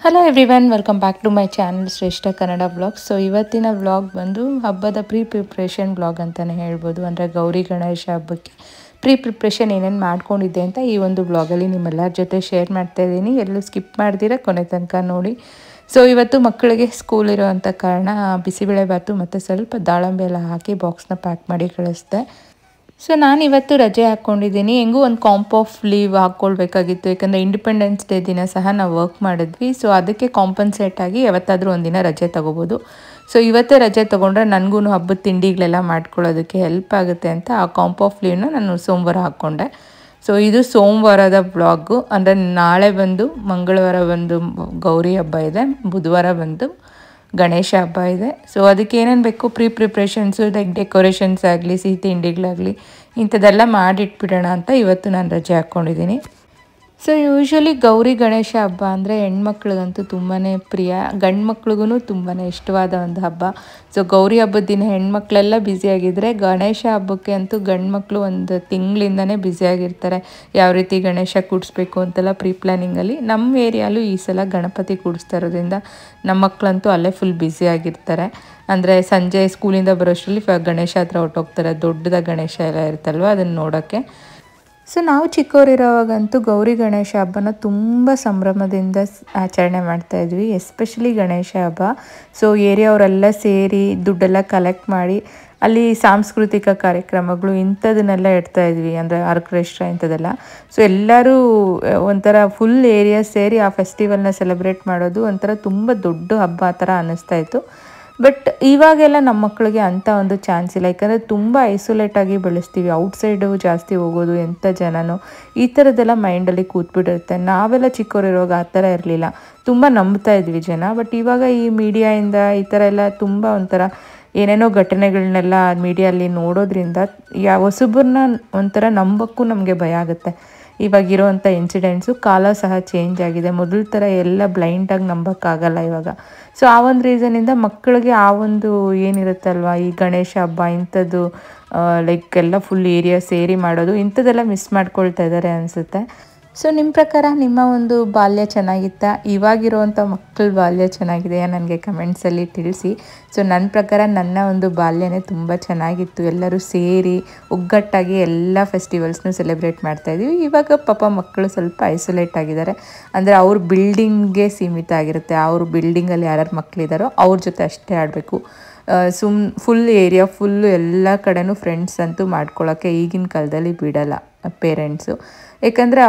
Hello everyone, welcome back to my channel Shreshtha Kannada vlogs. So ಇವತ್ತಿನ vlog ಬಂದು ಹಬ್ಬದ ಪ್ರಿಪ್ರಿಪ್ರೇಷನ್ vlog ಅಂತಲೇ ಹೇಳ್ಬೋದು. ಅಂದರೆ ಗೌರಿ ಗಣೇಶ ಹಬ್ಬಕ್ಕೆ ಪ್ರಿಪ್ರಿಪ್ರೇಷನ್ ಏನೇನು ಮಾಡ್ಕೊಂಡಿದ್ದೆ ಅಂತ ಈ ಒಂದು ವ್ಲಾಗಲ್ಲಿ ನಿಮ್ಮೆಲ್ಲರ ಜೊತೆ ಶೇರ್ ಮಾಡ್ತಾ ಇದ್ದೀನಿ. ಎಲ್ಲೂ ಸ್ಕಿಪ್ ಮಾಡ್ದಿರ ಕೊನೆ ತನಕ ನೋಡಿ. ಸೊ ಇವತ್ತು ಮಕ್ಕಳಿಗೆ ಸ್ಕೂಲ್ ಇರೋವಂಥ ಕಾರಣ ಬಿಸಿಬೇಳೆಬಾತು ಮತ್ತು ಸ್ವಲ್ಪ ದಾಳಂಬೆ ಎಲ್ಲ ಹಾಕಿ ಬಾಕ್ಸ್ನ ಪ್ಯಾಕ್ ಮಾಡಿ ಕಳಿಸ್ದೆ. ಸೊ ನಾನಿವತ್ತು ರಜೆ ಹಾಕ್ಕೊಂಡಿದ್ದೀನಿ. ಹೆಂಗೂ ಒಂದು ಕಾಂಪ್ ಆಫ್ ಲೀವ್ ಹಾಕ್ಕೊಳ್ಬೇಕಾಗಿತ್ತು, ಯಾಕಂದರೆ ಇಂಡಿಪೆಂಡೆನ್ಸ್ ಡೇ ದಿನ ಸಹ ನಾವು ವರ್ಕ್ ಮಾಡಿದ್ವಿ. ಸೊ ಅದಕ್ಕೆ ಕಾಂಪನ್ಸೇಟ್ ಆಗಿ ಯಾವತ್ತಾದರೂ ಒಂದಿನ ರಜೆ ತೊಗೋಬೋದು. ಸೊ ಇವತ್ತೇ ರಜೆ ತೊಗೊಂಡ್ರೆ ನನಗೂ ಹಬ್ಬದ ತಿಂಡಿಗಳೆಲ್ಲ ಮಾಡ್ಕೊಳ್ಳೋದಕ್ಕೆ ಹೆಲ್ಪ್ ಆಗುತ್ತೆ ಅಂತ ಆ ಕಾಂಪ್ ಆಫ್ ಲೀವ್ನ ನಾನು ಸೋಮವಾರ ಹಾಕ್ಕೊಂಡೆ. ಸೊ ಇದು ಸೋಮವಾರದ ವ್ಲಾಗು. ಅಂದರೆ ನಾಳೆ ಬಂದು ಮಂಗಳವಾರ ಬಂದು ಗೌರಿ ಹಬ್ಬ ಇದೆ, ಬುಧವಾರ ಬಂದು ಗಣೇಶ ಹಬ್ಬ ಇದೆ. ಸೊ ಅದಕ್ಕೆ ಏನೇನು ಬೇಕು ಪ್ರಿಪ್ರಿಪ್ರೇಷನ್ಸು, ಲೈಕ್ ಡೆಕೋರೇಷನ್ಸ್ ಆಗಲಿ, ಸಿಹಿ ತಿಂಡಿಗಳಾಗಲಿ ಇಂಥದ್ದೆಲ್ಲ ಮಾಡಿಟ್ಬಿಡೋಣ ಅಂತ ಇವತ್ತು ನಾನು ರಜೆ ಹಾಕ್ಕೊಂಡಿದ್ದೀನಿ. ಸೊ ಯೂಶ್ವಲಿ ಗೌರಿ ಗಣೇಶ ಹಬ್ಬ ಅಂದರೆ ಹೆಣ್ಮಕ್ಳಿಗಂತೂ ತುಂಬಾ ಪ್ರಿಯ, ಗಂಡು ಮಕ್ಳಿಗೂ ತುಂಬಾ ಇಷ್ಟವಾದ ಒಂದು ಹಬ್ಬ. ಸೊ ಗೌರಿ ಹಬ್ಬದ ದಿನ ಹೆಣ್ಮಕ್ಳೆಲ್ಲ ಬ್ಯುಸಿಯಾಗಿದ್ದರೆ, ಗಣೇಶ ಹಬ್ಬಕ್ಕೆ ಅಂತೂ ಗಂಡು ಮಕ್ಕಳು ಒಂದು ತಿಂಗಳಿಂದನೇ ಬ್ಯುಸಿಯಾಗಿರ್ತಾರೆ. ಯಾವ ರೀತಿ ಗಣೇಶ ಕೂಡಿಸ್ಬೇಕು ಅಂತೆಲ್ಲ ಪ್ರೀ ಪ್ಲ್ಯಾನಿಂಗಲ್ಲಿ. ನಮ್ಮ ಏರಿಯಾಲೂ ಈ ಸಲ ಗಣಪತಿ ಕೂಡಿಸ್ತಾ ಇರೋದ್ರಿಂದ ನಮ್ಮ ಮಕ್ಕಳಂತೂ ಅಲ್ಲೇ ಫುಲ್ ಬ್ಯುಸಿಯಾಗಿರ್ತಾರೆ. ಅಂದರೆ ಸಂಜೆ ಸ್ಕೂಲಿಂದ ಬರೋಷ್ಟರಲ್ಲಿ ಗಣೇಶ ಹತ್ರ ಹೊರಟೋಗ್ತಾರೆ. ದೊಡ್ಡದಾಗಿ ಗಣೇಶ ಎಲ್ಲ ಇರುತ್ತಲ್ವ, ಅದನ್ನು ನೋಡೋಕ್ಕೆ. ಸೊ ನಾವು ಚಿಕ್ಕವರಿರೋವಾಗಂತೂ ಗೌರಿ ಗಣೇಶ ಹಬ್ಬನ ತುಂಬ ಸಂಭ್ರಮದಿಂದ ಆಚರಣೆ ಮಾಡ್ತಾಯಿದ್ವಿ, ಎಸ್ಪೆಷಲಿ ಗಣೇಶ ಹಬ್ಬ. ಸೊ ಏರಿಯಾವರೆಲ್ಲ ಸೇರಿ ದುಡ್ಡೆಲ್ಲ ಕಲೆಕ್ಟ್ ಮಾಡಿ ಅಲ್ಲಿ ಸಾಂಸ್ಕೃತಿಕ ಕಾರ್ಯಕ್ರಮಗಳು ಇಂಥದನ್ನೆಲ್ಲ ಇಡ್ತಾಯಿದ್ವಿ, ಅಂದರೆ ಆರ್ಕೆಸ್ಟ್ರಾ ಇಂಥದ್ದೆಲ್ಲ. ಸೊ ಎಲ್ಲರೂ ಒಂಥರ ಫುಲ್ ಏರಿಯಾ ಸೇರಿ ಆ ಫೆಸ್ಟಿವಲ್ನ ಸೆಲೆಬ್ರೇಟ್ ಮಾಡೋದು ಒಂಥರ ತುಂಬ ದೊಡ್ಡ ಹಬ್ಬ ಆ ಥರ ಅನ್ನಿಸ್ತಾಯಿತ್ತು. ಬಟ್ ಇವಾಗೆಲ್ಲ ನಮ್ಮ ಮಕ್ಕಳಿಗೆ ಅಂಥ ಒಂದು ಚಾನ್ಸ್ ಇಲ್ಲ, ಯಾಕಂದರೆ ತುಂಬ ಐಸೋಲೇಟಾಗಿ ಬೆಳೆಸ್ತೀವಿ. ಔಟ್ಸೈಡು ಜಾಸ್ತಿ ಹೋಗೋದು, ಎಂಥ ಜನನೋ ಈ ಥರದ್ದೆಲ್ಲ ಮೈಂಡಲ್ಲಿ ಕೂತ್ಬಿಟ್ಟಿರುತ್ತೆ. ನಾವೆಲ್ಲ ಚಿಕ್ಕವರಿರುವಾಗ ಆ ಥರ ಇರಲಿಲ್ಲ, ತುಂಬ ನಂಬ್ತಾ ಇದ್ವಿ ಜನ. ಬಟ್ ಇವಾಗ ಈ ಮೀಡಿಯಾಯಿಂದ ಈ ಥರ ಎಲ್ಲ ತುಂಬ ಒಂಥರ ಏನೇನೋ ಘಟನೆಗಳನ್ನೆಲ್ಲ ಮೀಡಿಯಲ್ಲಿ ನೋಡೋದ್ರಿಂದ ಹೊಸಬ್ರನ್ನ ಒಂಥರ ನಂಬೋಕ್ಕೂ ನಮಗೆ ಭಯ ಆಗುತ್ತೆ. ಇವಾಗಿರೋವಂಥ ಇನ್ಸಿಡೆಂಟ್ಸು, ಕಾಲ ಸಹ ಚೇಂಜ್ ಆಗಿದೆ. ಮೊದಲ ಥರ ಎಲ್ಲ ಬ್ಲೈಂಡಾಗಿ ನಂಬೋಕ್ಕಾಗಲ್ಲ ಇವಾಗ. ಸೊ ಆ ಒಂದು ರೀಸನಿಂದ ಮಕ್ಕಳಿಗೆ ಆ ಒಂದು ಏನಿರುತ್ತಲ್ವ, ಈ ಗಣೇಶ ಹಬ್ಬ ಇಂಥದ್ದು ಲೈಕ್ ಎಲ್ಲ ಫುಲ್ ಏರಿಯಾ ಸೇರಿ ಮಾಡೋದು ಇಂಥದ್ದೆಲ್ಲ ಮಿಸ್ ಮಾಡ್ಕೊಳ್ತಾ ಇದ್ದಾರೆ ಅನಿಸುತ್ತೆ. ಸೊ ನಿಮ್ಮ ಪ್ರಕಾರ ನಿಮ್ಮ ಒಂದು ಬಾಲ್ಯ ಚೆನ್ನಾಗಿತ್ತಾ? ಇವಾಗಿರುವಂಥ ಮಕ್ಕಳ ಬಾಲ್ಯ ಚೆನ್ನಾಗಿದೆಯಾ? ನನಗೆ ಕಮೆಂಟ್ಸಲ್ಲಿ ತಿಳಿಸಿ. ಸೊ ನನ್ನ ಪ್ರಕಾರ ನನ್ನ ಒಂದು ಬಾಲ್ಯನೇ ತುಂಬ ಚೆನ್ನಾಗಿತ್ತು. ಎಲ್ಲರೂ ಸೇರಿ ಒಗ್ಗಟ್ಟಾಗಿ ಎಲ್ಲ ಫೆಸ್ಟಿವಲ್ಸ್ನೂ ಸೆಲೆಬ್ರೇಟ್ ಮಾಡ್ತಾಯಿದ್ವಿ. ಇವಾಗ ಪಾಪ ಮಕ್ಕಳು ಸ್ವಲ್ಪ ಐಸೋಲೇಟ್ ಆಗಿದ್ದಾರೆ. ಅಂದರೆ ಅವ್ರ ಬಿಲ್ಡಿಂಗ್ಗೆ ಸೀಮಿತ ಆಗಿರುತ್ತೆ. ಅವ್ರ ಬಿಲ್ಡಿಂಗಲ್ಲಿ ಯಾರ್ಯಾರು ಮಕ್ಕಳಿದ್ದಾರೋ ಅವ್ರ ಜೊತೆ ಅಷ್ಟೇ ಆಡಬೇಕು. ಫುಲ್ ಏರಿಯಾ ಫುಲ್ಲು ಎಲ್ಲ ಕಡೆನೂ ಫ್ರೆಂಡ್ಸ್ ಅಂತೂ ಮಾಡ್ಕೊಳ್ಳೋಕ್ಕೆ ಈಗಿನ ಕಾಲದಲ್ಲಿ ಬಿಡಲ್ಲ ಪೇರೆಂಟ್ಸು. ಏಕೆಂದರೆ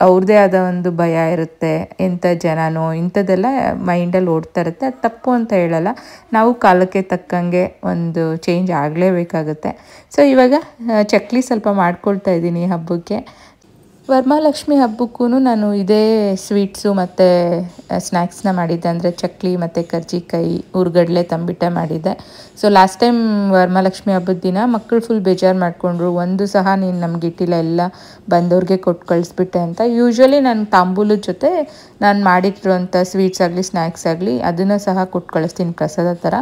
ಅವ್ರದ್ದೇ ಆದ ಒಂದು ಭಯ ಇರುತ್ತೆ, ಎಂಥ ಜನನೋ ಇಂಥದ್ದೆಲ್ಲ ಮೈಂಡಲ್ಲಿ ಓಡ್ತಾ ಇರುತ್ತೆ. ಅದು ತಪ್ಪು ಅಂತ ಹೇಳಲ್ಲ, ನಾವು ಕಾಲಕ್ಕೆ ತಕ್ಕಂಗೆ ಒಂದು ಚೇಂಜ್ ಆಗಲೇಬೇಕಾಗುತ್ತೆ. ಸೊ ಇವಾಗ ಚಕ್ಲಿ ಸ್ವಲ್ಪ ಮಾಡ್ಕೊಳ್ತಾ ಇದ್ದೀನಿ ಹಬ್ಬಕ್ಕೆ. ವರಮಹಾಲಕ್ಷ್ಮಿ ಹಬ್ಬಕ್ಕೂ ನಾನು ಇದೇ ಸ್ವೀಟ್ಸು ಮತ್ತು ಸ್ನ್ಯಾಕ್ಸ್ನ ಮಾಡಿದ್ದೆ. ಅಂದರೆ ಚಕ್ಲಿ ಮತ್ತು ಕರ್ಜಿಕಾಯಿ, ಹುರ್ಗಡ್ಲೆ ತಂಬಿಟ್ಟೆ ಮಾಡಿದ್ದೆ. ಸೊ ಲಾಸ್ಟ್ ಟೈಮ್ ವರಮಹಾಲಕ್ಷ್ಮಿ ಹಬ್ಬದ ದಿನ ಮಕ್ಕಳು ಫುಲ್ ಬೇಜಾರು ಮಾಡಿಕೊಂಡ್ರು, ಒಂದು ಸಹ ನೀನು ನಮ್ಗೆ ಇಟ್ಟಿಲ್ಲ, ಎಲ್ಲ ಬಂದವ್ರಿಗೆ ಕೊಟ್ಟು ಕಳಿಸ್ಬಿಟ್ಟೆ ಅಂತ. ಯೂಶ್ವಲಿ ನಾನು ತಾಂಬೂಲದ ಜೊತೆ ನಾನು ಮಾಡಿಟ್ಟಿರುವಂಥ ಸ್ವೀಟ್ಸ್ ಆಗಲಿ ಸ್ನ್ಯಾಕ್ಸ್ ಆಗಲಿ ಅದನ್ನು ಸಹ ಕೊಟ್ಟು ಕಳಿಸ್ತೀನಿ ಪ್ರಸಾದ ಥರ.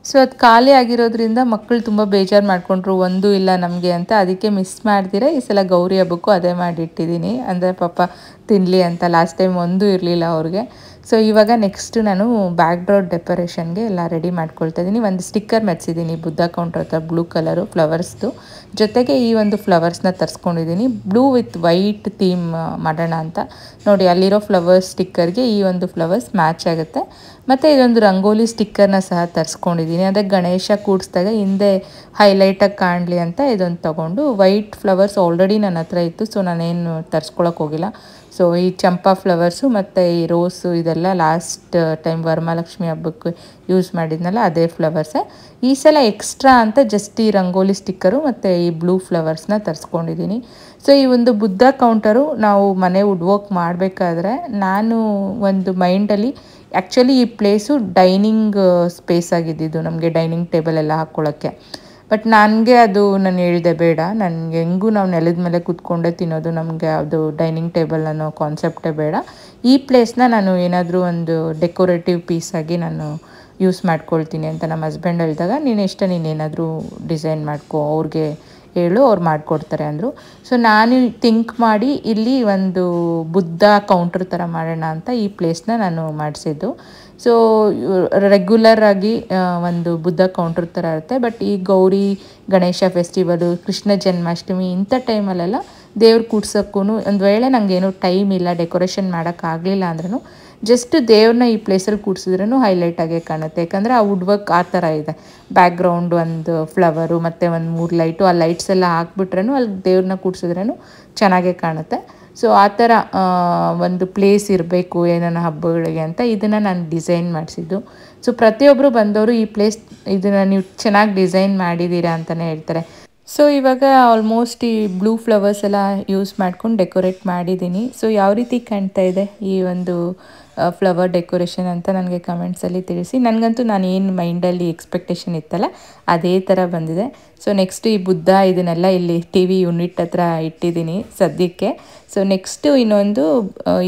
ಸೊ ಅದು ಖಾಲಿ ಆಗಿರೋದ್ರಿಂದ ಮಕ್ಕಳು ತುಂಬ ಬೇಜಾರು ಮಾಡಿಕೊಂಡ್ರು, ಒಂದೂ ಇಲ್ಲ ನಮಗೆ ಅಂತ. ಅದಕ್ಕೆ ಮಿಸ್ ಮಾಡ್ದಿರ ಈ ಸಲ ಗೌರಿ ಹಬ್ಬಕ್ಕೂ ಅದೇ ಮಾಡಿಟ್ಟಿದ್ದೀನಿ, ಅಂದರೆ ಪಾಪ ತಿನ್ನಲಿ ಅಂತ. ಲಾಸ್ಟ್ ಟೈಮ್ ಒಂದೂ ಇರಲಿಲ್ಲ ಅವ್ರಿಗೆ. ಸೊ ಇವಾಗ ನೆಕ್ಸ್ಟು ನಾನು ಬ್ಯಾಕ್ ಡ್ರಾಪ್ ಡೆಕೋರೇಷನ್ಗೆ ಎಲ್ಲ ರೆಡಿ ಮಾಡ್ಕೊಳ್ತಾ ಇದ್ದೀನಿ. ಒಂದು ಸ್ಟಿಕ್ಕರ್ ಮೆಚ್ಚಿದ್ದೀನಿ ಬುದ್ಧ ಕೌಂಟ್ರ್ ಹತ್ರ, ಬ್ಲೂ ಕಲರು ಫ್ಲವರ್ಸ್ದು. ಜೊತೆಗೆ ಈ ಒಂದು ಫ್ಲವರ್ಸ್ನ ತರಿಸ್ಕೊಂಡಿದ್ದೀನಿ, ಬ್ಲೂ ವಿತ್ ವೈಟ್ ಥೀಮ್ ಮಾಡೋಣ ಅಂತ. ನೋಡಿ ಅಲ್ಲಿರೋ ಫ್ಲವರ್ಸ್ ಸ್ಟಿಕ್ಕರ್ಗೆ ಈ ಒಂದು ಫ್ಲವರ್ಸ್ ಮ್ಯಾಚ್ ಆಗುತ್ತೆ. ಮತ್ತು ಇದೊಂದು ರಂಗೋಲಿ ಸ್ಟಿಕ್ಕರ್ನ ಸಹ ತರಿಸ್ಕೊಂಡಿದ್ದೀನಿ, ಅಂದರೆ ಗಣೇಶ ಕೂಡಿಸಿದಾಗ ಹಿಂದೆ ಹೈಲೈಟಾಗಿ ಕಾಣಲಿ ಅಂತ ಇದೊಂದು ತೊಗೊಂಡು. ವೈಟ್ ಫ್ಲವರ್ಸ್ ಆಲ್ರೆಡಿ ನನ್ನ ಹತ್ರ ಇತ್ತು, ಸೊ ನಾನೇನು ತರಿಸ್ಕೊಳಕ್ಕೆ ಹೋಗಿಲ್ಲ. ಸೊ ಈ ಚಂಪಾ ಫ್ಲವರ್ಸು ಮತ್ತು ಈ ರೋಸು ಇದೆಲ್ಲ ಲಾಸ್ಟ್ ಟೈಮ್ ವರಮಹಾಲಕ್ಷ್ಮಿ ಹಬ್ಬಕ್ಕೆ ಯೂಸ್ ಮಾಡಿದ್ನಲ್ಲ ಅದೇ ಫ್ಲವರ್ಸೇ. ಈ ಸಲ ಎಕ್ಸ್ಟ್ರಾ ಅಂತ ಜಸ್ಟ್ ಈ ರಂಗೋಲಿ ಸ್ಟಿಕ್ಕರು ಮತ್ತು ಈ ಬ್ಲೂ ಫ್ಲವರ್ಸ್ನ ತರಿಸ್ಕೊಂಡಿದ್ದೀನಿ. ಸೊ ಈ ಒಂದು ಬುದ್ಧ ಕೌಂಟರು ನಾವು ಮನೆ ವುಡ್ ವರ್ಕ್ ಮಾಡಬೇಕಾದ್ರೆ ನಾನು ಒಂದು ಮೈಂಡಲ್ಲಿ ಆ್ಯಕ್ಚುಲಿ ಈ ಪ್ಲೇಸು ಡೈನಿಂಗ್ ಸ್ಪೇಸ್ ಆಗಿದ್ದಿದ್ದು, ನಮಗೆ ಡೈನಿಂಗ್ ಟೇಬಲ್ ಎಲ್ಲ ಹಾಕ್ಕೊಳ್ಳೋಕ್ಕೆ. ಬಟ್ ನನಗೆ ಅದು ನಾನು ಹೇಳಿದೆ ಬೇಡ, ನನಗೆ ಹೆಂಗೂ ನಾವು ನೆಲದ ಮೇಲೆ ಕೂತ್ಕೊಂಡೇ ತಿನ್ನೋದು, ನಮಗೆ ಅದು ಡೈನಿಂಗ್ ಟೇಬಲ್ ಅನ್ನೋ ಕಾನ್ಸೆಪ್ಟೇ ಬೇಡ. ಈ ಪ್ಲೇಸ್ನ ನಾನು ಏನಾದರೂ ಒಂದು ಡೆಕೋರೇಟಿವ್ ಪೀಸಾಗಿ ನಾನು ಯೂಸ್ ಮಾಡ್ಕೊಳ್ತೀನಿ ಅಂತ ನಮ್ಮ ಹಸ್ಬೆಂಡ್ ಹೇಳಿದಾಗ, ನೀನೇನಾದರೂ ಡಿಸೈನ್ ಮಾಡ್ಕೊ, ಅವ್ರಿಗೆ ಹೇಳು ಅವ್ರು ಮಾಡಿಕೊಡ್ತಾರೆ ಅಂದರು. ಸೊ ನಾನು ಥಿಂಕ್ ಮಾಡಿ ಇಲ್ಲಿ ಒಂದು ಬುದ್ಧ ಕೌಂಟ್ರ್ ಥರ ಮಾಡೋಣ ಅಂತ ಈ ಪ್ಲೇಸ್ನ ನಾನು ಮಾಡಿಸಿದ್ದು. ಸೊ ರೆಗ್ಯುಲರ್ ಆಗಿ ಒಂದು ಬುದ್ಧ ಕೌಂಟ್ರ್ ಥರ ಇರುತ್ತೆ. ಬಟ್ ಈ ಗೌರಿ ಗಣೇಶ ಫೆಸ್ಟಿವಲು, ಕೃಷ್ಣ ಜನ್ಮಾಷ್ಟಮಿ ಇಂಥ ಟೈಮಲ್ಲೆಲ್ಲ ದೇವ್ರು ಕೂಡ್ಸೋಕ್ಕೂ ಒಂದು ವೇಳೆ ನನಗೇನು ಟೈಮ್ ಇಲ್ಲ, ಡೆಕೋರೇಷನ್ ಮಾಡೋಕ್ಕಾಗಲಿಲ್ಲ ಅಂದ್ರೂ ಜಸ್ಟ್ ದೇವ್ರನ್ನ ಈ ಪ್ಲೇಸಲ್ಲಿ ಕೂಡ್ಸಿದ್ರೂ ಹೈಲೈಟಾಗೇ ಕಾಣುತ್ತೆ. ಯಾಕಂದರೆ ಆ ವುಡ್ ವರ್ಕ್ ಆ ಥರ ಇದೆ. ಬ್ಯಾಕ್ಗ್ರೌಂಡ್ ಒಂದು ಫ್ಲವರು ಮತ್ತು ಒಂದು 3 ಲೈಟು, ಆ ಲೈಟ್ಸ್ ಎಲ್ಲ ಹಾಕ್ಬಿಟ್ರೂ ಅಲ್ಲಿ ದೇವ್ರನ್ನ ಕೂಡ್ಸಿದ್ರೂ ಚೆನ್ನಾಗೇ ಕಾಣುತ್ತೆ. ಸೊ ಆ ಥರ ಒಂದು ಪ್ಲೇಸ್ ಇರಬೇಕು ಏನಾನ ಹಬ್ಬಗಳಿಗೆ ಅಂತ ಇದನ್ನು ನಾನು ಡಿಸೈನ್ ಮಾಡಿಸಿದ್ದು. ಸೊ ಪ್ರತಿಯೊಬ್ಬರು ಬಂದವರು ಈ ಪ್ಲೇಸ್ ಇದನ್ನು ನೀವು ಚೆನ್ನಾಗಿ ಡಿಸೈನ್ ಮಾಡಿದ್ದೀರಾ ಅಂತಲೇ ಹೇಳ್ತಾರೆ. ಸೊ ಇವಾಗ ಆಲ್ಮೋಸ್ಟ್ ಈ ಬ್ಲೂ ಫ್ಲವರ್ಸ್ ಎಲ್ಲ ಯೂಸ್ ಮಾಡ್ಕೊಂಡು ಡೆಕೋರೇಟ್ ಮಾಡಿದ್ದೀನಿ. ಸೊ ಯಾವ ರೀತಿ ಕಾಣ್ತಾ ಇದೆ ಈ ಒಂದು ಫ್ಲವರ್ ಡೆಕೋರೇಷನ್ ಅಂತ ನನಗೆ ಕಮೆಂಟ್ಸಲ್ಲಿ ತಿಳಿಸಿ. ನನಗಂತೂ ನಾನು ಏನು ಮೈಂಡಲ್ಲಿ ಎಕ್ಸ್ಪೆಕ್ಟೇಷನ್ ಇತ್ತಲ್ಲ ಅದೇ ಥರ ಬಂದಿದೆ. ಸೊ ನೆಕ್ಸ್ಟ್ ಈ ಬುದ್ಧ ಇದನ್ನೆಲ್ಲ ಇಲ್ಲಿ ಟಿ ವಿ ಯೂನಿಟ್ ಹತ್ರ ಇಟ್ಟಿದ್ದೀನಿ ಸದ್ಯಕ್ಕೆ. ಸೊ ನೆಕ್ಸ್ಟು ಇನ್ನೊಂದು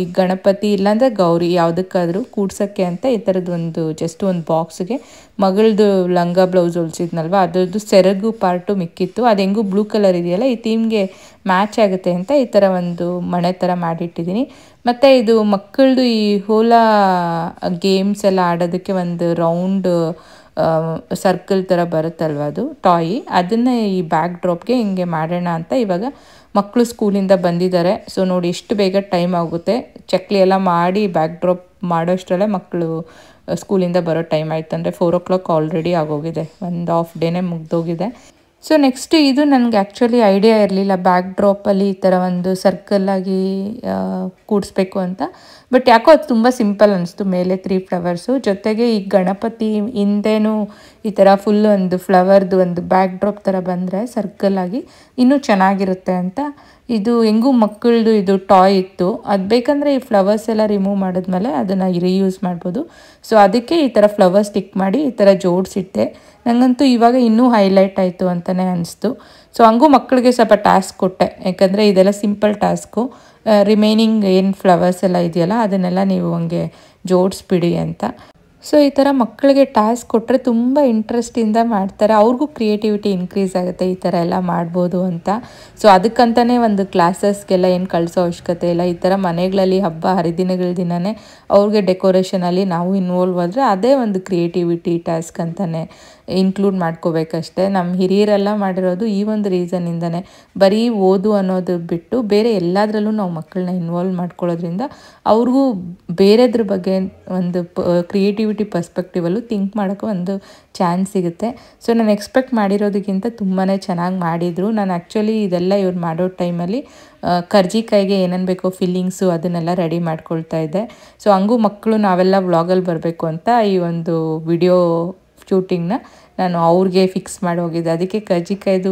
ಈ ಗಣಪತಿ ಇಲ್ಲಾಂದರೆ ಗೌರಿ ಯಾವುದಕ್ಕಾದರೂ ಕೂಡ್ಸೋಕ್ಕೆ ಅಂತ ಈ ಥರದ್ದೊಂದು ಜಸ್ಟ್ ಒಂದು ಬಾಕ್ಸ್ಗೆ ಮಗಳದು ಲಂಗ ಬ್ಲೌಸ್ ಹೊಲ್ಸಿದ್ನಲ್ವ ಅದರದ್ದು ಸೆರಗು ಪಾರ್ಟು ಮಿಕ್ಕಿತ್ತು. ಅದು ಹೆಂಗೂ ಬ್ಲೂ ಕಲರ್ ಇದೆಯಲ್ಲ ಈ ಥೀಮ್ಗೆ ಮ್ಯಾಚ್ ಆಗುತ್ತೆ ಅಂತ ಈ ಥರ ಒಂದು ಮಣೆ ಥರ ಮಾಡಿಟ್ಟಿದ್ದೀನಿ. ಮತ್ತು ಇದು ಮಕ್ಕಳದು ಈ ಹೋಲಾ ಗೇಮ್ಸ್ ಎಲ್ಲ ಆಡೋದಕ್ಕೆ ಒಂದು ರೌಂಡ್ ಸರ್ಕಲ್ ಥರ ಬರುತ್ತಲ್ವ ಅದು ಟಾಯಿ, ಅದನ್ನು ಈ ಬ್ಯಾಕ್ ಡ್ರಾಪ್ಗೆ ಹಿಂಗೆ ಮಾಡೋಣ ಅಂತ ಇವಾಗ ಮಕ್ಕಳು ಸ್ಕೂಲಿಂದ ಬಂದಿದ್ದಾರೆ. ಸೊ ನೋಡಿ ಎಷ್ಟು ಬೇಗ ಟೈಮ್ ಆಗುತ್ತೆ. ಚಕ್ಲಿ ಎಲ್ಲ ಮಾಡಿ ಬ್ಯಾಕ್ ಡ್ರಾಪ್ ಮಾಡೋಷ್ಟರಲ್ಲೇ ಮಕ್ಕಳು ಸ್ಕೂಲಿಂದ ಬರೋ ಟೈಮ್ ಆಯ್ತು. ಅಂದರೆ 4 o'clock ಆಲ್ರೆಡಿ ಆಗೋಗಿದೆ, ಒಂದು ಹಾಫ್ ಡೇನೇ ಮುಗ್ದೋಗಿದೆ. ಸೊ ನೆಕ್ಸ್ಟ್ ಇದು ನನಗೆ ಆ್ಯಕ್ಚುಲಿ ಐಡಿಯಾ ಇರಲಿಲ್ಲ ಬ್ಯಾಕ್ ಡ್ರಾಪಲ್ಲಿ ಈ ಥರ ಒಂದು ಸರ್ಕಲ್ಲಾಗಿ ಕೂಡಿಸ್ಬೇಕು ಅಂತ. ಬಟ್ ಯಾಕೋ ಅದು ತುಂಬ ಸಿಂಪಲ್ ಅನ್ನಿಸ್ತು. ಮೇಲೆ 3 ಫ್ಲವರ್ಸು ಜೊತೆಗೆ ಈ ಗಣಪತಿ ಹಿಂದೆನೂ ಈ ಥರ ಫುಲ್ ಒಂದು ಫ್ಲವರ್ದು ಒಂದು ಬ್ಯಾಕ್ ಡ್ರಾಪ್ ಥರ ಬಂದರೆ ಸರ್ಕಲ್ಲಾಗಿ ಇನ್ನೂ ಚೆನ್ನಾಗಿರುತ್ತೆ ಅಂತ. ಇದು ಹೆಂಗೂ ಮಕ್ಕಳದು ಇದು ಟಾಯ್ ಇತ್ತು, ಅದು ಬೇಕಂದರೆ ಈ ಫ್ಲವರ್ಸ್ ಎಲ್ಲ ರಿಮೂವ್ ಮಾಡಿದ್ಮೇಲೆ ಅದನ್ನು ರೀಯೂಸ್ ಮಾಡ್ಬೋದು. ಸೊ ಅದಕ್ಕೆ ಈ ಥರ ಫ್ಲವರ್ ಸ್ಟಿಕ್ ಮಾಡಿ ಈ ಥರ ಜೋಡಿಸಿಟ್ಟೆ. ನನಗಂತೂ ಇವಾಗ ಇನ್ನೂ ಹೈಲೈಟ್ ಆಯಿತು ಅಂತಲೇ ಅನಿಸ್ತು. ಸೊ ಹಂಗೂ ಮಕ್ಕಳಿಗೆ ಸ್ವಲ್ಪ ಟಾಸ್ಕ್ ಕೊಟ್ಟೆ, ಯಾಕಂದರೆ ಇದೆಲ್ಲ ಸಿಂಪಲ್ ಟಾಸ್ಕು. ರಿಮೈನಿಂಗ್ ಏನು ಫ್ಲವರ್ಸ್ ಎಲ್ಲ ಇದೆಯಲ್ಲ ಅದನ್ನೆಲ್ಲ ನೀವು ಹಂಗೆ ಜೋಡಿಸ್ಬಿಡಿ ಅಂತ. ಸೊ ಈ ಥರ ಮಕ್ಕಳಿಗೆ ಟಾಸ್ಕ್ ಕೊಟ್ಟರೆ ತುಂಬ ಇಂಟ್ರೆಸ್ಟಿಂದ ಮಾಡ್ತಾರೆ, ಅವ್ರಿಗೂ ಕ್ರಿಯೇಟಿವಿಟಿ ಇನ್ಕ್ರೀಸ್ ಆಗುತ್ತೆ ಈ ಥರ ಎಲ್ಲ ಮಾಡ್ಬೋದು ಅಂತ. ಸೊ ಅದಕ್ಕಂತಲೇ ಒಂದು ಕ್ಲಾಸಸ್ಗೆಲ್ಲ ಏನು ಕಳಿಸೋ ಅವಶ್ಯಕತೆ ಇಲ್ಲ. ಈ ಥರ ಮನೆಗಳಲ್ಲಿ ಹಬ್ಬ ಹರಿದಿನಗಳ ದಿನವೇ ಅವ್ರಿಗೆ ಡೆಕೋರೇಷನಲ್ಲಿ ನಾವು ಇನ್ವಾಲ್ವ್ ಆದರೆ ಅದೇ ಒಂದು ಕ್ರಿಯೇಟಿವಿಟಿ ಟಾಸ್ಕ್ ಅಂತಲೇ ಇನ್ಕ್ಲೂಡ್ ಮಾಡ್ಕೋಬೇಕಷ್ಟೆ. ನಮ್ಮ ಹಿರಿಯರೆಲ್ಲ ಮಾಡಿರೋದು ಈ ಒಂದು ರೀಸನ್ನಿಂದನೇ. ಬರೀ ಓದು ಅನ್ನೋದು ಬಿಟ್ಟು ಬೇರೆ ಎಲ್ಲದರಲ್ಲೂ ನಾವು ಮಕ್ಕಳನ್ನ ಇನ್ವಾಲ್ವ್ ಮಾಡ್ಕೊಳ್ಳೋದ್ರಿಂದ ಅವ್ರಿಗೂ ಬೇರೆದ್ರ ಬಗ್ಗೆ ಒಂದು ಕ್ರಿಯೇಟಿವಿಟಿ ಪರ್ಸ್ಪೆಕ್ಟಿವಲ್ಲೂ ಥಿಂಕ್ ಮಾಡೋಕ್ಕೆ ಒಂದು ಚಾನ್ಸ್ ಸಿಗುತ್ತೆ. ಸೊ ನಾನು ಎಕ್ಸ್ಪೆಕ್ಟ್ ಮಾಡಿರೋದಕ್ಕಿಂತ ತುಂಬಾ ಚೆನ್ನಾಗಿ ಮಾಡಿದರು. ನಾನು ಆ್ಯಕ್ಚುಲಿ ಇದೆಲ್ಲ ಇವ್ರು ಮಾಡೋ ಟೈಮಲ್ಲಿ ಕರ್ಜಿಕಾಯಿಗೆ ಏನೇನು ಬೇಕೋ ಫಿಲ್ಲಿಂಗ್ಸು ಅದನ್ನೆಲ್ಲ ರೆಡಿ ಮಾಡ್ಕೊಳ್ತಾ ಇದ್ದೆ. ಸೊ ಹಂಗೂ ಮಕ್ಕಳು ನಾವೆಲ್ಲ ವ್ಲಾಗಲ್ಲಿ ಬರಬೇಕು ಅಂತ ಈ ಒಂದು ವಿಡಿಯೋ ಶೂಟಿಂಗ್ನ ನಾನು ಅವ್ರಿಗೆ ಫಿಕ್ಸ್ ಮಾಡಿ ಹೋಗಿದ್ದೆ. ಅದಕ್ಕೆ ಕರ್ಜಿಕಾಯ್ದು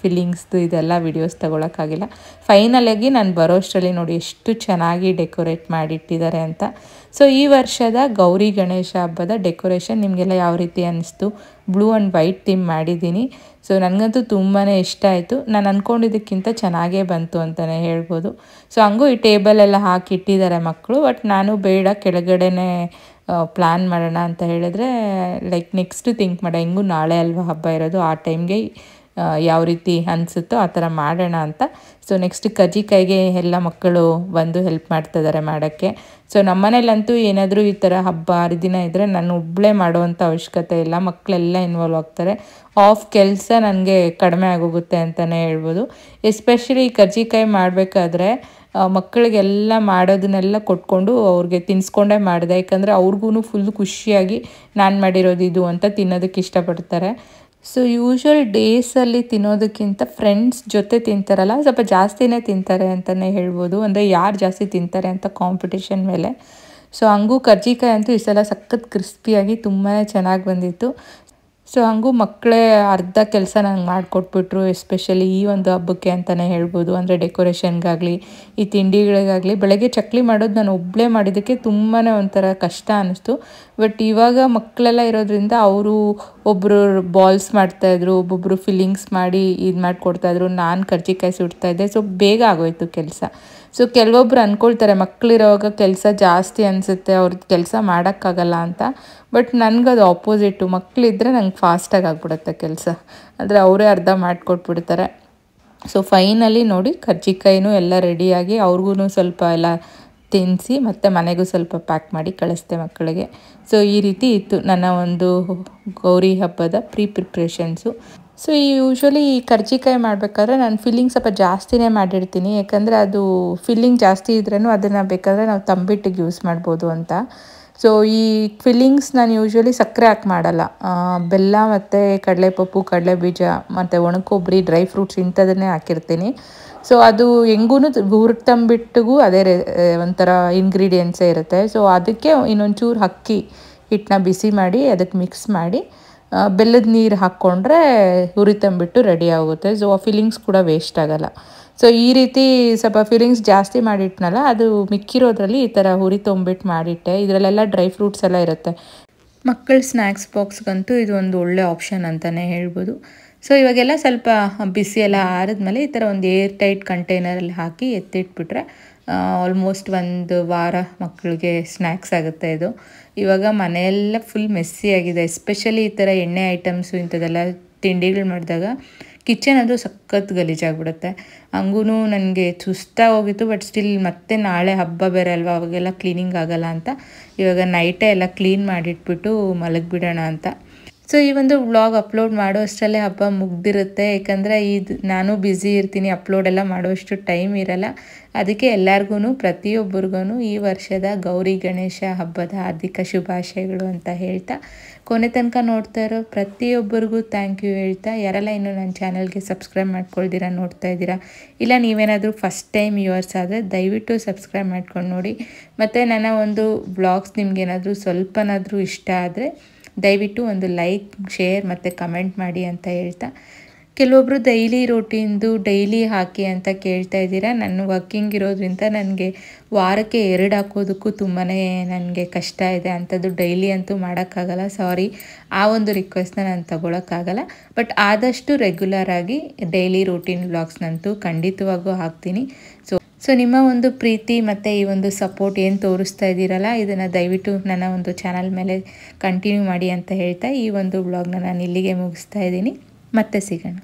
ಫಿಲ್ಲಿಂಗ್ಸ್ದು ಇದೆಲ್ಲ ವಿಡಿಯೋಸ್ ತೊಗೊಳಕ್ಕಾಗಿಲ್ಲ. ಫೈನಲಾಗಿ ನಾನು ಬರೋಷ್ಟರಲ್ಲಿ ನೋಡಿ ಎಷ್ಟು ಚೆನ್ನಾಗಿ ಡೆಕೋರೇಟ್ ಮಾಡಿಟ್ಟಿದ್ದಾರೆ ಅಂತ. ಸೊ ಈ ವರ್ಷದ ಗೌರಿ ಗಣೇಶ ಹಬ್ಬದ ಡೆಕೋರೇಷನ್ ನಿಮಗೆಲ್ಲ ಯಾವ ರೀತಿ ಅನ್ನಿಸ್ತು? ಬ್ಲೂ ಆ್ಯಂಡ್ ವೈಟ್ ಥೀಮ್ ಮಾಡಿದ್ದೀನಿ. ಸೊ ನನಗಂತೂ ತುಂಬಾ ಇಷ್ಟ ಆಯಿತು. ನಾನು ಅಂದ್ಕೊಂಡಿದ್ದಕ್ಕಿಂತ ಚೆನ್ನಾಗೇ ಬಂತು ಅಂತಲೇ ಹೇಳ್ಬೋದು. ಸೊ ಹಂಗೂ ಈ ಟೇಬಲೆಲ್ಲ ಹಾಕಿ ಇಟ್ಟಿದ್ದಾರೆ ಮಕ್ಕಳು. ಬಟ್ ನಾನು ಬೇಡ ಕೆಳಗಡೆನೇ ಪ್ಲ್ಯಾನ್ ಮಾಡೋಣ ಅಂತ ಹೇಳಿದ್ರೆ ಲೈಕ್ ನೆಕ್ಸ್ಟ್ ಥಿಂಕ್ ಮಾಡ ಹೆಂಗೂ ನಾಳೆ ಅಲ್ವಾ ಹಬ್ಬ ಇರೋದು, ಆ ಟೈಮ್ಗೆ ಯಾವ ರೀತಿ ಅನಿಸುತ್ತೋ ಆ ಥರ ಮಾಡೋಣ ಅಂತ. ಸೊ ನೆಕ್ಸ್ಟ್ ಕರ್ಜಿಕಾಯಿಗೆ ಎಲ್ಲ ಮಕ್ಕಳು ಬಂದು ಹೆಲ್ಪ್ ಮಾಡ್ತಿದ್ದಾರೆ ಮಾಡೋಕ್ಕೆ. ಸೊ ನಮ್ಮ ಮನೇಲಂತೂ ಏನಾದರೂ ಈ ಥರ ಹಬ್ಬ ಹರಿದಿನ ಇದ್ದರೆ ನಾನು ಒಬ್ಬಳೇ ಮಾಡೋವಂಥ ಅವಶ್ಯಕತೆ ಇಲ್ಲ, ಮಕ್ಕಳೆಲ್ಲ ಇನ್ವಾಲ್ವ್ ಆಗ್ತಾರೆ. ಆಫ್ ಕೆಲಸ ನನಗೆ ಕಡಿಮೆ ಆಗೋಗುತ್ತೆ ಅಂತಲೇ ಹೇಳ್ಬೋದು. ಎಸ್ಪೆಷಲಿ ಕರ್ಜಿಕಾಯಿ ಮಾಡಬೇಕಾದ್ರೆ ಮಕ್ಕಳಿಗೆಲ್ಲ ಮಾಡೋದನ್ನೆಲ್ಲ ಕೊಟ್ಕೊಂಡು ಅವ್ರಿಗೆ ತಿನ್ನಿಸ್ಕೊಂಡೇ ಮಾಡಿದೆ. ಯಾಕಂದರೆ ಅವ್ರಿಗೂ ಫುಲ್ ಖುಷಿಯಾಗಿ ನಾನು ಮಾಡಿರೋದು ಇದು ಅಂತ ತಿನ್ನೋದಕ್ಕೆ ಇಷ್ಟಪಡ್ತಾರೆ. ಸೊ ಯೂಶ್ವಲ್ ಡೇಸಲ್ಲಿ ತಿನ್ನೋದಕ್ಕಿಂತ ಫ್ರೆಂಡ್ಸ್ ಜೊತೆ ತಿಂತಾರಲ್ಲ ಸ್ವಲ್ಪ ಜಾಸ್ತಿನೇ ತಿಂತಾರೆ ಅಂತಲೇ ಹೇಳ್ಬೋದು. ಅಂದರೆ ಯಾರು ಜಾಸ್ತಿ ತಿಂತಾರೆ ಅಂತ ಕಾಂಪಿಟೇಷನ್ ಮೇಲೆ. ಸೊ ಹಂಗೂ ಕರ್ಜಿಕಾಯಿ ಅಂತೂ ಈ ಸಲ ಸಖತ್ ಕ್ರಿಸ್ಪಿಯಾಗಿ ತುಂಬಾ ಚೆನ್ನಾಗಿ ಬಂದಿತ್ತು. ಸೊ ಹಂಗೂ ಮಕ್ಕಳೇ ಅರ್ಧ ಕೆಲಸ ನಂಗೆ ಮಾಡಿಕೊಟ್ಬಿಟ್ರು, ಎಸ್ಪೆಷಲಿ ಈ ಒಂದು ಹಬ್ಬಕ್ಕೆ ಅಂತಲೇ ಹೇಳ್ಬೋದು. ಅಂದರೆ ಡೆಕೋರೇಷನ್ಗಾಗಲಿ ಈ ತಿಂಡಿಗಳಿಗಾಗಲಿ ಬೆಳಗ್ಗೆ ಚಕ್ಲಿ ಮಾಡೋದು ನಾನು ಒಬ್ಬಳೇ ಮಾಡಿದ್ದಕ್ಕೆ ತುಂಬಾ ಒಂಥರ ಕಷ್ಟ ಅನ್ನಿಸ್ತು. ಬಟ್ ಇವಾಗ ಮಕ್ಕಳೆಲ್ಲ ಇರೋದ್ರಿಂದ ಅವರು ಒಬ್ಬರು ಬಾಲ್ಸ್ ಮಾಡ್ತಾಯಿದ್ರು, ಒಬ್ಬೊಬ್ಬರು ಫಿಲ್ಲಿಂಗ್ಸ್ ಮಾಡಿ ಇದು ಮಾಡಿಕೊಡ್ತಾಯಿದ್ರು, ನಾನು ಕರ್ಜಿಕಾಯಿ ಸುಡ್ತಾಯಿದ್ದೆ. ಸೊ ಬೇಗ ಆಗೋಯ್ತು ಕೆಲಸ. ಸೊ ಕೆಲವೊಬ್ರು ಅಂದ್ಕೊಳ್ತಾರೆ ಮಕ್ಕಳಿರೋವಾಗ ಕೆಲಸ ಜಾಸ್ತಿ ಅನಿಸುತ್ತೆ, ಅವ್ರದ್ದು ಕೆಲಸ ಮಾಡೋಕ್ಕಾಗಲ್ಲ ಅಂತ. ಬಟ್ ನನಗದು ಆಪೋಸಿಟ್ಟು, ಮಕ್ಕಳಿದ್ರೆ ನಂಗೆ ಫಾಸ್ಟಾಗಿ ಆಗಿಬಿಡುತ್ತೆ ಕೆಲಸ, ಅಂದರೆ ಅವರೇ ಅರ್ಧ ಮಾಡಿಕೊಟ್ಬಿಡ್ತಾರೆ. ಸೊ ಫೈನಲಿ ನೋಡಿ ಕರ್ಜಿಕಾಯಿನೂ ಎಲ್ಲ ರೆಡಿಯಾಗಿ ಅವ್ರಿಗೂ ಸ್ವಲ್ಪ ಎಲ್ಲ ತಿನ್ನಿಸಿ ಮತ್ತು ಮನೆಗೂ ಸ್ವಲ್ಪ ಪ್ಯಾಕ್ ಮಾಡಿ ಕಳಿಸ್ದೆ ಮಕ್ಕಳಿಗೆ. ಸೊ ಈ ರೀತಿ ಇತ್ತು ನನ್ನ ಒಂದು ಗೌರಿ ಹಬ್ಬದ ಪ್ರಿಪ್ರೇಷನ್ಸು. ಸೊ ಯೂಶ್ವಲಿ ಈ ಕರ್ಜಿಕಾಯಿ ಮಾಡಬೇಕಾದ್ರೆ ನಾನು ಫಿಲ್ಲಿಂಗ್ ಸ್ವಲ್ಪ ಜಾಸ್ತಿನೇ ಮಾಡಿರ್ತೀನಿ, ಯಾಕಂದರೆ ಅದು ಫಿಲ್ಲಿಂಗ್ ಜಾಸ್ತಿ ಇದ್ರೂ ಅದನ್ನು ಬೇಕಾದರೆ ನಾವು ತಂಬಿಟ್ಟಿಗೆ ಯೂಸ್ ಮಾಡ್ಬೋದು ಅಂತ. ಸೊ ಈ ಫಿಲ್ಲಿಂಗ್ಸ್ ನಾನು ಯೂಶ್ವಲಿ ಸಕ್ಕರೆ ಹಾಕಿ ಮಾಡಲ್ಲ, ಬೆಲ್ಲ ಮತ್ತು ಕಡಲೆಪಪ್ಪು, ಕಡಲೆಬೀಜ ಮತ್ತು ಒಣಕೊಬ್ಬರಿ, ಡ್ರೈ ಫ್ರೂಟ್ಸ್ ಇಂಥದನ್ನೇ ಹಾಕಿರ್ತೀನಿ. ಸೊ ಅದು ಹೆಂಗೂ ಹುರಿತಂಬಿಟ್ಟಿಗೂ ಅದೇ ಒಂಥರ ಇಂಗ್ರೀಡಿಯೆಂಟ್ಸೇ ಇರುತ್ತೆ. ಸೊ ಅದಕ್ಕೆ ಇನ್ನೊಂಚೂರು ಅಕ್ಕಿ ಹಿಟ್ಟನ್ನ ಬಿಸಿ ಮಾಡಿ ಅದಕ್ಕೆ ಮಿಕ್ಸ್ ಮಾಡಿ ಬೆಲ್ಲದ ನೀರು ಹಾಕ್ಕೊಂಡ್ರೆ ಹುರಿತಂಬಿಟ್ಟು ರೆಡಿ ಆಗುತ್ತೆ. ಸೊ ಆ ಫಿಲ್ಲಿಂಗ್ಸ್ ಕೂಡ ವೇಸ್ಟ್ ಆಗೋಲ್ಲ. ಸೊ ಈ ರೀತಿ ಸ್ವಲ್ಪ ಫಿಲ್ಲಿಂಗ್ಸ್ ಜಾಸ್ತಿ ಮಾಡಿಟ್ನಲ್ಲ, ಅದು ಮಿಕ್ಕಿರೋದ್ರಲ್ಲಿ ಈ ಥರ ಹುರಿತಂಬಿಟ್ಟು ಮಾಡಿಟ್ಟೆ. ಇದರಲ್ಲೆಲ್ಲ ಡ್ರೈ ಫ್ರೂಟ್ಸ್ ಎಲ್ಲ ಇರುತ್ತೆ. ಮಕ್ಕಳ ಸ್ನ್ಯಾಕ್ಸ್ ಬಾಕ್ಸ್ಗಂತೂ ಇದು ಒಂದು ಒಳ್ಳೆ ಆಪ್ಷನ್ ಅಂತಲೇ ಹೇಳ್ಬೋದು. ಸೊ ಇವಾಗೆಲ್ಲ ಸ್ವಲ್ಪ ಬಿಸಿ ಎಲ್ಲ ಆರಿದ್ಮೇಲೆ ಈ ಥರ ಒಂದು ಏರ್ ಟೈಟ್ ಕಂಟೈನರಲ್ಲಿ ಹಾಕಿ ಎತ್ತಿಟ್ಬಿಟ್ರೆ ಆಲ್ಮೋಸ್ಟ್ ಒಂದು ವಾರ ಮಕ್ಕಳಿಗೆ ಸ್ನ್ಯಾಕ್ಸ್ ಆಗುತ್ತೆ ಇದು. ಇವಾಗ ಮನೆಯೆಲ್ಲ ಫುಲ್ ಮೆಸ್ಸಿ ಆಗಿದೆ, ಎಸ್ಪೆಷಲಿ ಈ ಥರ ಎಣ್ಣೆ ಐಟಮ್ಸು ಇಂಥದ್ದೆಲ್ಲ ತಿಂಡಿಗಳು ಮಾಡಿದಾಗ ಕಿಚನ್ ಅದು ಸಖತ್ ಗಲೀಜಾಗ್ಬಿಡುತ್ತೆ. ಹಂಗೂ ನನಗೆ ಸುಸ್ತಾಗಿ ಹೋಗಿತ್ತು. ಬಟ್ ಸ್ಟಿಲ್ ಮತ್ತೆ ನಾಳೆ ಹಬ್ಬ ಬೇರೆ ಅಲ್ವಾ, ಅವಾಗೆಲ್ಲ ಕ್ಲೀನಿಂಗ್ ಆಗೋಲ್ಲ ಅಂತ ಇವಾಗ ನೈಟೇ ಎಲ್ಲ ಕ್ಲೀನ್ ಮಾಡಿಟ್ಬಿಟ್ಟು ಮಲಗಿಬಿಡೋಣ ಅಂತ. ಸೊ ಈ ಒಂದು ವ್ಲಾಗ್ ಅಪ್ಲೋಡ್ ಮಾಡೋ ಅಷ್ಟರಲ್ಲೇ ಹಬ್ಬ ಮುಗ್ದಿರುತ್ತೆ, ಯಾಕಂದರೆ ನಾನು ಬ್ಯುಸಿ ಇರ್ತೀನಿ, ಅಪ್ಲೋಡ್ ಎಲ್ಲ ಮಾಡೋಷ್ಟು ಟೈಮ್ ಇರಲ್ಲ. ಅದಕ್ಕೆ ಎಲ್ಲರಿಗೂ ಪ್ರತಿಯೊಬ್ಬರಿಗೂ ಈ ವರ್ಷದ ಗೌರಿ ಗಣೇಶ ಹಬ್ಬದ ಹಾರ್ದಿಕ ಶುಭಾಶಯಗಳು ಅಂತ ಹೇಳ್ತಾ, ಕೊನೆ ತನಕ ನೋಡ್ತಾ ಇರೋ ಪ್ರತಿಯೊಬ್ಬರಿಗೂ ಥ್ಯಾಂಕ್ ಯು ಹೇಳ್ತಾ, ಯಾರೆಲ್ಲ ಇನ್ನೂ ನನ್ನ ಚಾನಲ್ಗೆ ಸಬ್ಸ್ಕ್ರೈಬ್ ಮಾಡ್ಕೊಳ್ದಿರಾ ನೋಡ್ತಾ ಇದ್ದೀರಾ, ಇಲ್ಲ ನೀವೇನಾದರೂ ಫಸ್ಟ್ ಟೈಮ್ ವ್ಯೂವರ್ಸ್ ಆದರೆ ದಯವಿಟ್ಟು ಸಬ್ಸ್ಕ್ರೈಬ್ ಮಾಡ್ಕೊಂಡು ನೋಡಿ. ಮತ್ತು ನನ್ನ ಒಂದು ವ್ಲಾಗ್ಸ್ ನಿಮಗೇನಾದರೂ ಸ್ವಲ್ಪನಾದರೂ ಇಷ್ಟ ಆದರೆ ದಯವಿಟ್ಟು ಒಂದು ಲೈಕ್, ಶೇರ್ ಮತ್ತು ಕಮೆಂಟ್ ಮಾಡಿ ಅಂತ ಹೇಳ್ತಾ, ಕೆಲವೊಬ್ಬರು ಡೈಲಿ ಹಾಕಿ ಅಂತ ಕೇಳ್ತಾ ಇದ್ದೀರಾ. ನಾನು ವರ್ಕಿಂಗ್ ಇರೋದ್ರಿಂದ ನನಗೆ ವಾರಕ್ಕೆ 2 ಹಾಕೋದಕ್ಕೂ ತುಂಬಾ ನನಗೆ ಕಷ್ಟ ಇದೆ, ಅಂಥದ್ದು ಡೈಲಿ ಅಂತೂ ಮಾಡೋಕ್ಕಾಗಲ್ಲ. ಸಾರಿ, ಆ ಒಂದು ರಿಕ್ವೆಸ್ಟ್ನ ನಾನು ತಗೊಳಕ್ಕಾಗಲ್ಲ. ಬಟ್ ಆದಷ್ಟು ರೆಗ್ಯುಲರಾಗಿ ಡೈಲಿ ರೂಟೀನ್ ವ್ಲಾಗ್ಸ್ನಂತೂ ಖಂಡಿತವಾಗೂ ಹಾಕ್ತೀನಿ. ಸೊ ನಿಮ್ಮ ಒಂದು ಪ್ರೀತಿ ಮತ್ತು ಈ ಒಂದು ಸಪೋರ್ಟ್ ಏನು ತೋರಿಸ್ತಾ ಇದ್ದೀರಲ್ಲ, ಇದನ್ನು ದಯವಿಟ್ಟು ನನ್ನ ಒಂದು ಚಾನಲ್ ಮೇಲೆ ಕಂಟಿನ್ಯೂ ಮಾಡಿ ಅಂತ ಹೇಳ್ತಾ ಈ ಒಂದು ವ್ಲಾಗ್ನ ನಾನು ಇಲ್ಲಿಗೆ ಮುಗಿಸ್ತಾ ಇದ್ದೀನಿ. ಮತ್ತೆ ಸಿಗೋಣ.